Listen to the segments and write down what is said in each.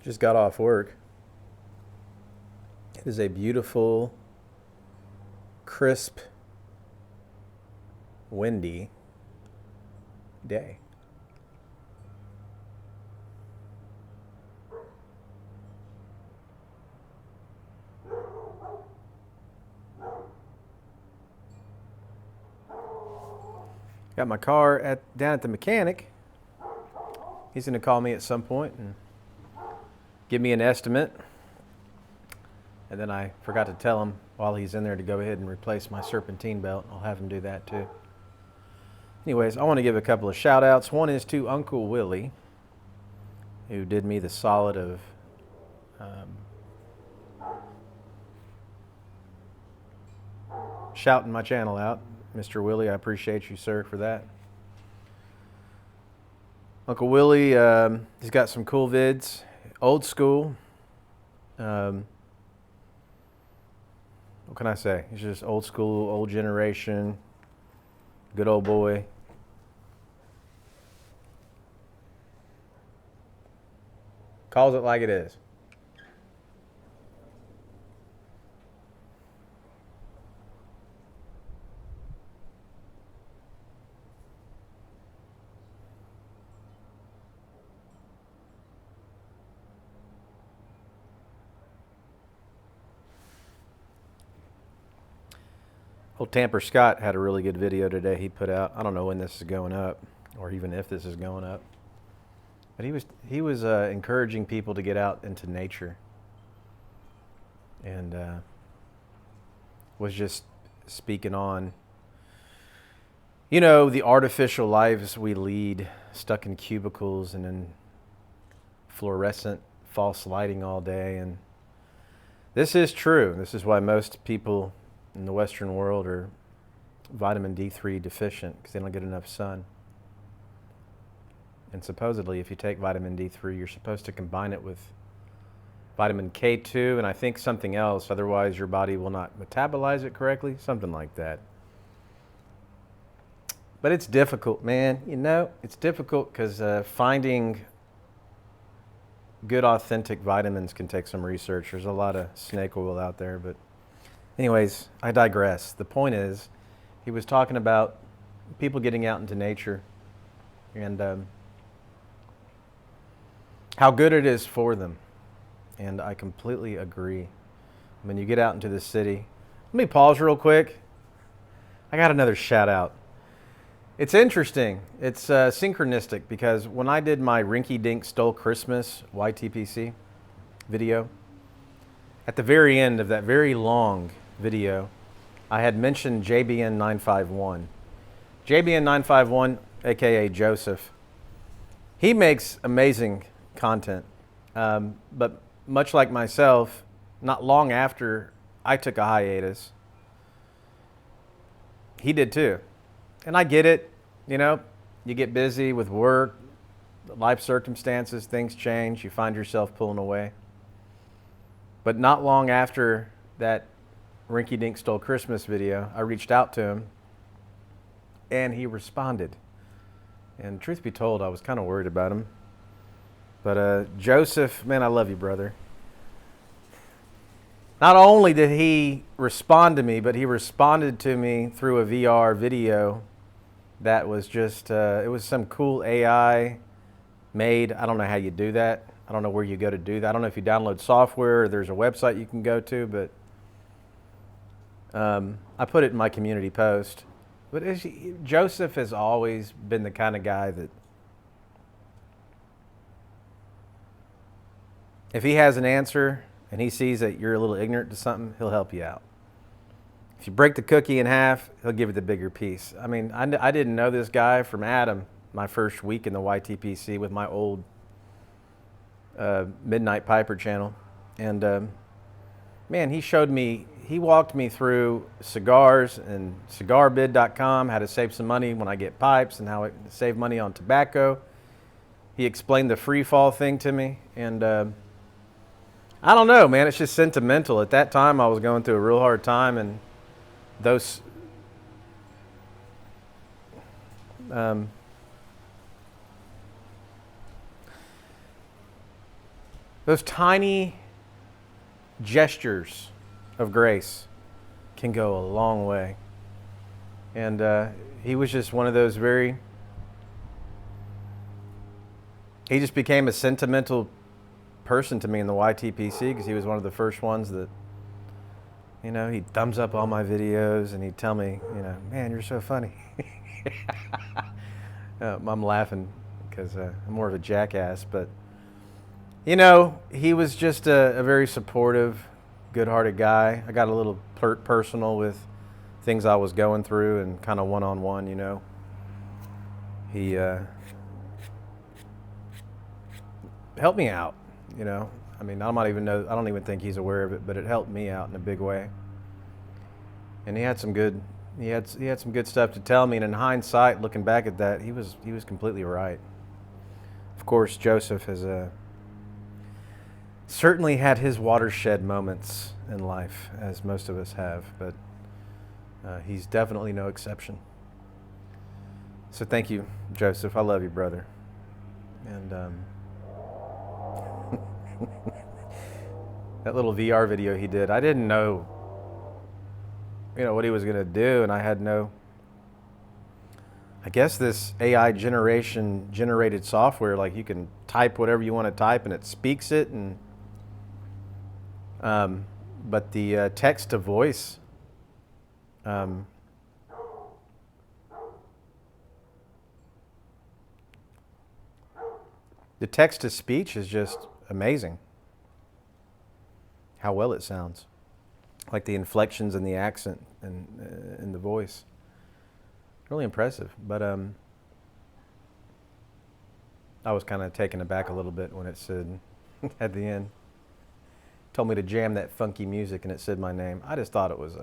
Just got off work. It is a beautiful, crisp, windy day. Got my car down at the mechanic. He's going to call me at some point and give me an estimate. And then I forgot to tell him while he's in there to go ahead and replace my serpentine belt. I'll have him do that too. Anyways, I want to give a couple of shout outs. One is to Uncle Willie, who did me the solid of shouting my channel out. Mr. Willie, I appreciate you, sir, for that. Uncle Willie, he's got some cool vids, old school. What can I say? He's just old school, old generation, good old boy. Calls it like it is. Old Tamper Scott had a really good video today he put out. I don't know when this is going up or even if this is going up. But he was encouraging people to get out into nature. And was just speaking on, the artificial lives we lead, stuck in cubicles and in fluorescent false lighting all day. And this is true. This is why most people in the Western world are vitamin D3 deficient because they don't get enough sun. And supposedly, if you take vitamin D3, you're supposed to combine it with vitamin K2 and I think something else. Otherwise, your body will not metabolize it correctly, something like that. But it's difficult, man. It's difficult because finding good, authentic vitamins can take some research. There's a lot of snake oil out there, but anyways, I digress. The point is, he was talking about people getting out into nature and how good it is for them. And I completely agree. When you get out into the city, let me pause real quick. I got another shout out. It's interesting. It's synchronistic because when I did my Rinky Dink Stole Christmas YTPC video, at the very end of that very long video, I had mentioned JBN 951. JBN 951, aka Joseph, he makes amazing content. But much like myself, not long after I took a hiatus, he did too. And I get it, you get busy with work, life circumstances, things change, you find yourself pulling away. But not long after that Rinky Dink Stole Christmas video, I reached out to him and he responded. And truth be told, I was kind of worried about him. But Joseph, man, I love you, brother. Not only did he respond to me, but he responded to me through a VR video that was just, it was some cool AI made. I don't know how you do that. I don't know where you go to do that. I don't know if you download software or there's a website you can go to, but I put it in my community post. But Joseph has always been the kind of guy that if he has an answer and he sees that you're a little ignorant to something, he'll help you out. If you break the cookie in half, he'll give you the bigger piece. I mean, I didn't know this guy from Adam my first week in the YTPC with my old Midnight Piper channel. And man, he walked me through cigars and cigarbid.com, how to save some money when I get pipes and how to save money on tobacco. He explained the free fall thing to me. And I don't know, man, it's just sentimental. At that time, I was going through a real hard time, and those um, Those tiny gestures of grace can go a long way. And he was just one of those he just became a sentimental person to me in the YTPC because he was one of the first ones that, he'd thumbs up all my videos and he'd tell me, man, you're so funny. I'm laughing because I'm more of a jackass, but, he was just a very supportive, good-hearted guy. I got a little personal with things I was going through and kind of one-on-one, He helped me out, I don't even think he's aware of it, but it helped me out in a big way. And he had some good stuff to tell me, and in hindsight, looking back at that, he was completely right. Of course, Joseph has certainly had his watershed moments in life, as most of us have, but he's definitely no exception. So thank you, Joseph. I love you, brother. And that little VR video he did, I didn't know, what he was going to do, and I guess this AI generated software, like you can type whatever you want to type and it speaks it, and but the text to voice, the text to speech is just amazing. How well it sounds, like the inflections and the accent and in the voice. Really impressive, but I was kind of taken aback a little bit when it said at the end, told me to jam that funky music, and it said my name. I just thought it was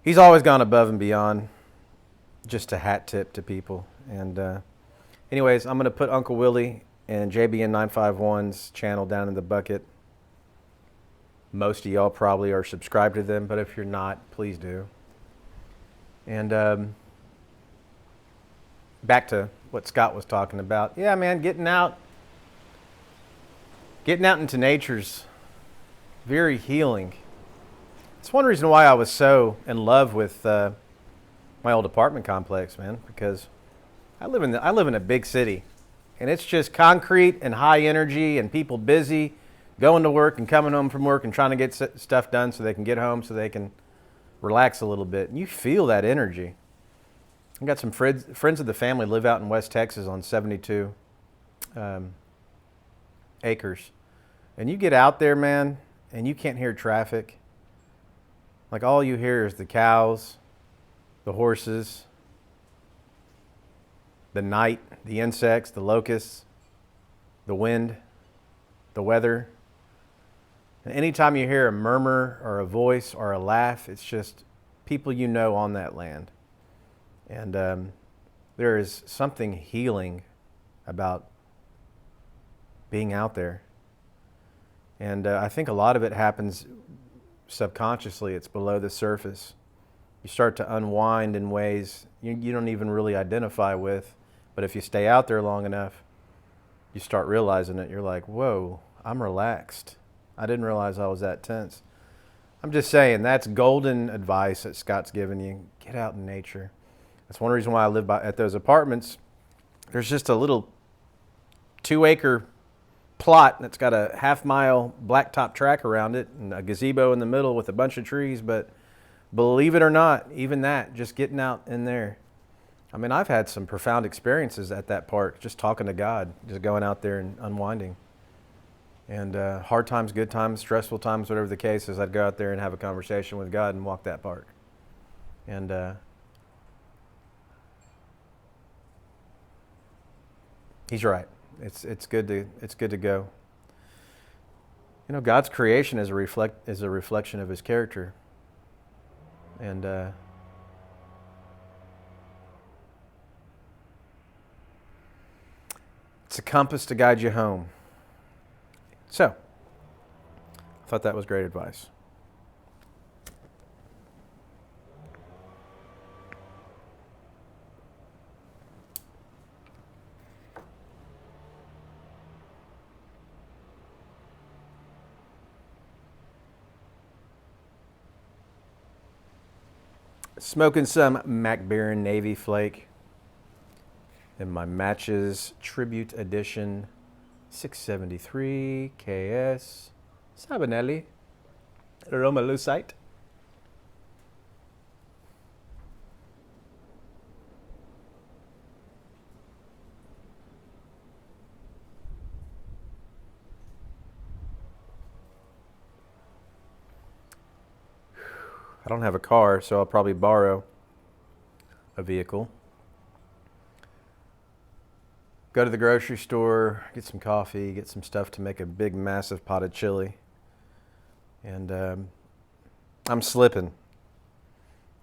he's always gone above and beyond, just a hat tip to people. And anyways, I'm going to put Uncle Willie and JBN 951's channel down in the bucket. Most of y'all probably are subscribed to them, but if you're not, please do. And back to what Scott was talking about. Yeah, man, getting out into nature's very healing. It's one reason why I was so in love with my old apartment complex, man, because I live in a big city, and it's just concrete and high energy and people busy, going to work and coming home from work and trying to get stuff done so they can get home so they can relax a little bit. And you feel that energy. I've got some friends of the family live out in West Texas on 72 acres. And you get out there, man, and you can't hear traffic. Like all you hear is the cows, the horses, the night, the insects, the locusts, the wind, the weather. And anytime you hear a murmur or a voice or a laugh, it's just people on that land. And there is something healing about being out there. And I think a lot of it happens subconsciously. It's below the surface. You start to unwind in ways you don't even really identify with. But if you stay out there long enough, you start realizing it. You're like, whoa, I'm relaxed. I didn't realize I was that tense. I'm just saying, that's golden advice that Scott's given you. Get out in nature. That's one reason why I live at those apartments. There's just a little 2-acre plot that's got a half-mile blacktop track around it and a gazebo in the middle with a bunch of trees. But believe it or not, even that, just getting out in there. I mean, I've had some profound experiences at that park, just talking to God, just going out there and unwinding. And hard times, good times, stressful times, whatever the case is, I'd go out there and have a conversation with God and walk that park. And he's right. It's good to go. God's creation is a reflection of His character, and it's a compass to guide you home. So, I thought that was great advice. Smoking some MacBaron Navy Flake in my Matches Tribute Edition 673 KS Sabanelli Roma Lucite. I don't have a car, so I'll probably borrow a vehicle. Go to the grocery store, get some coffee, get some stuff to make a big, massive pot of chili. And I'm slipping.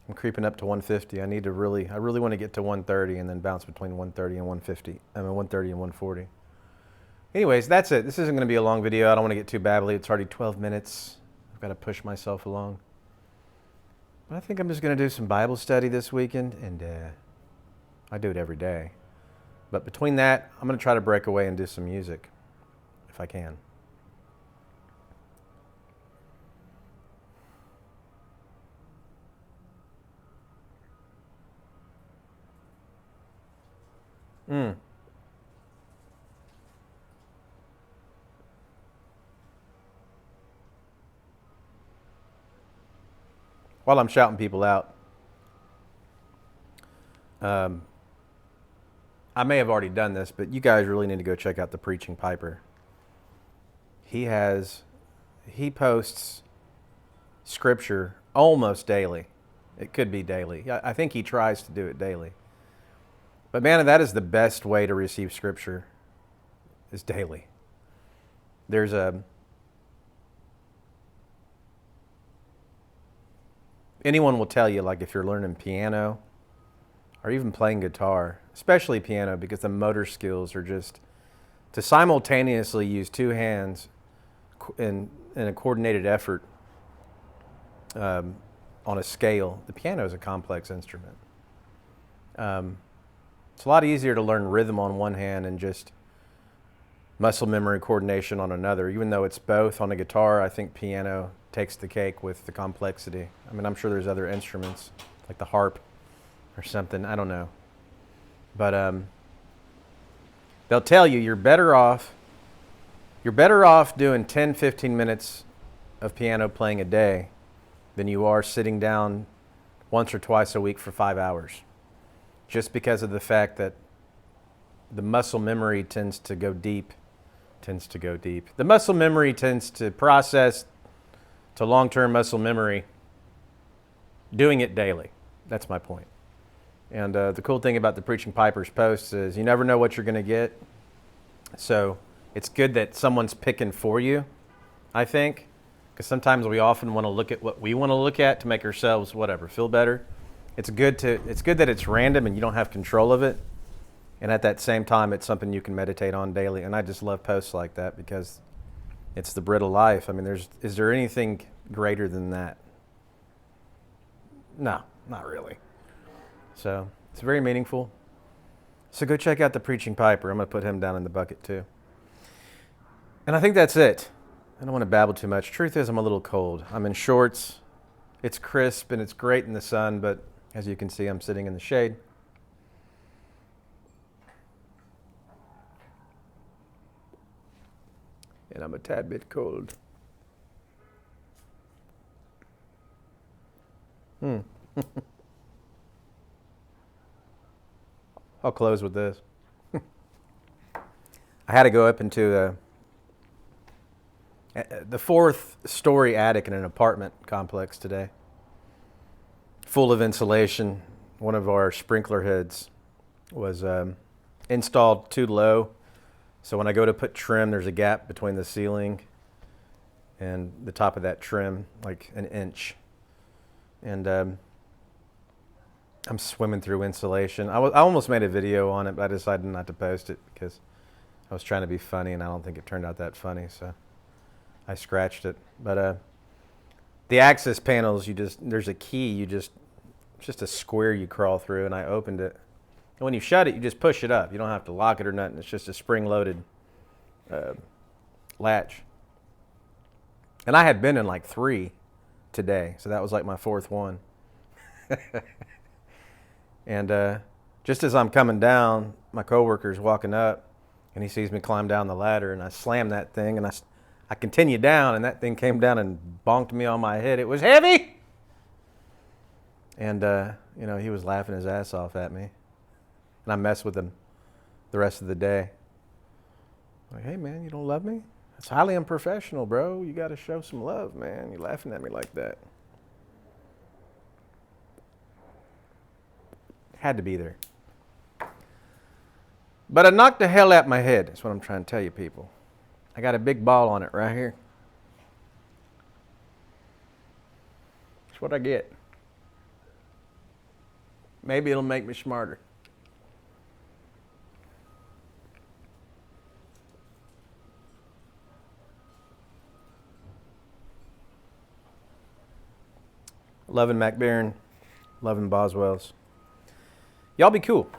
I'm creeping up to 150. I really want to get to 130 and then bounce between 130 and 150. 130 and 140. Anyways, that's it. This isn't going to be a long video. I don't want to get too babbly. It's already 12 minutes. I've got to push myself along. But I think I'm just going to do some Bible study this weekend, and I do it every day. But between that, I'm going to try to break away and do some music, if I can. While I'm shouting people out, I may have already done this, but you guys really need to go check out the Preaching Piper. He posts scripture almost daily. It could be daily. I think he tries to do it daily. But man, that is the best way to receive scripture, is daily. Anyone will tell you, like if you're learning piano or even playing guitar, especially piano, because the motor skills are just to simultaneously use two hands in a coordinated effort on a scale. The piano is a complex instrument. It's a lot easier to learn rhythm on one hand and just muscle memory coordination on another. Even though it's both on a guitar, I think piano takes the cake with the complexity. I mean, I'm sure there's other instruments like the harp or something. I don't know. But they'll tell you you're better off doing 10, 15 minutes of piano playing a day than you are sitting down once or twice a week for 5 hours. Just because of the fact that the muscle memory tends to go deep. The muscle memory tends to process to long-term muscle memory doing it daily. That's my point. And the cool thing about the Preaching Piper's posts is you never know what you're going to get. So it's good that someone's picking for you, I think, because sometimes we often want to look at what we want to look at to make ourselves feel better. It's good that it's random and you don't have control of it. And at that same time, it's something you can meditate on daily. And I just love posts like that because it's the bread of life. I mean, is there anything greater than that? No, not really. So it's very meaningful. So go check out the Preaching Piper. I'm going to put him down in the bucket too. And I think that's it. I don't want to babble too much. Truth is, I'm a little cold. I'm in shorts. It's crisp and it's great in the sun, but as you can see, I'm sitting in the shade. And I'm a tad bit cold. I'll close with this. I had to go up into the fourth story attic in an apartment complex today. Full of insulation. One of our sprinkler heads was installed too low. So when I go to put trim, there's a gap between the ceiling and the top of that trim, like an inch. And I'm swimming through insulation. I almost made a video on it, but I decided not to post it because I was trying to be funny, and I don't think it turned out that funny, so I scratched it. But the access panels, there's a key, it's just a square you crawl through, and I opened it. And when you shut it, you just push it up. You don't have to lock it or nothing. It's just a spring-loaded latch. And I had been in like 3 today, so that was like my 4th one. And just as I'm coming down, my coworker's walking up, and he sees me climb down the ladder, and I slam that thing, and I continue down, and that thing came down and bonked me on my head. It was heavy! And, he was laughing his ass off at me. And I messed with him the rest of the day. Like, hey, man, you don't love me? It's highly unprofessional, bro. You got to show some love, man. You're laughing at me like that. Had to be there. But I knocked the hell out my head. That's what I'm trying to tell you, people. I got a big ball on it right here. That's what I get. Maybe it'll make me smarter. Loving McBaron. Loving Boswell's. Y'all be cool.